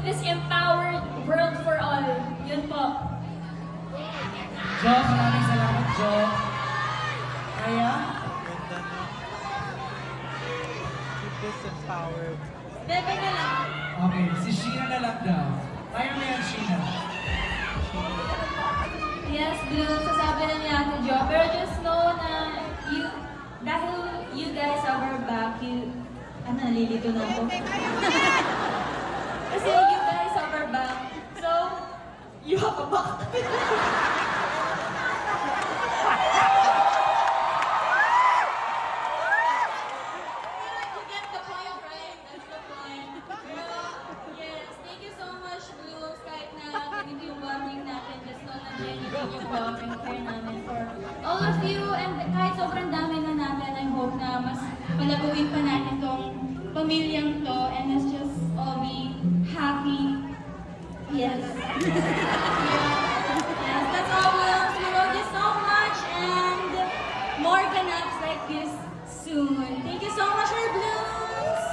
this empowered world for all. Yun po. Jo, maraming salamat, Jo. Kaya? Ganda no? Keep this empowered. Bebe na lang. Okay, si Sheena na lang daw. Kaya mo yan, Sheena. Yes, Blue, sasabi na ni Ate Jo. Pero just know na dahil you guys have our back, nalilito na ako. Kasi you guys have our back. So, you have a back. You get the point, right? That's the point. Pero, yes, thank you so much, Blues. Kahit na ganito yung bonding natin, just know na genuine yung love and care namin for all of you. And kahit sobrang dami na natin, I hope na mas palaguin pa natin tong pamilyang to, and let's just all be happy. Yes. Yes, that's all, Blues. We love you so much, and more ganaps like this soon. Thank you so much, our Blues.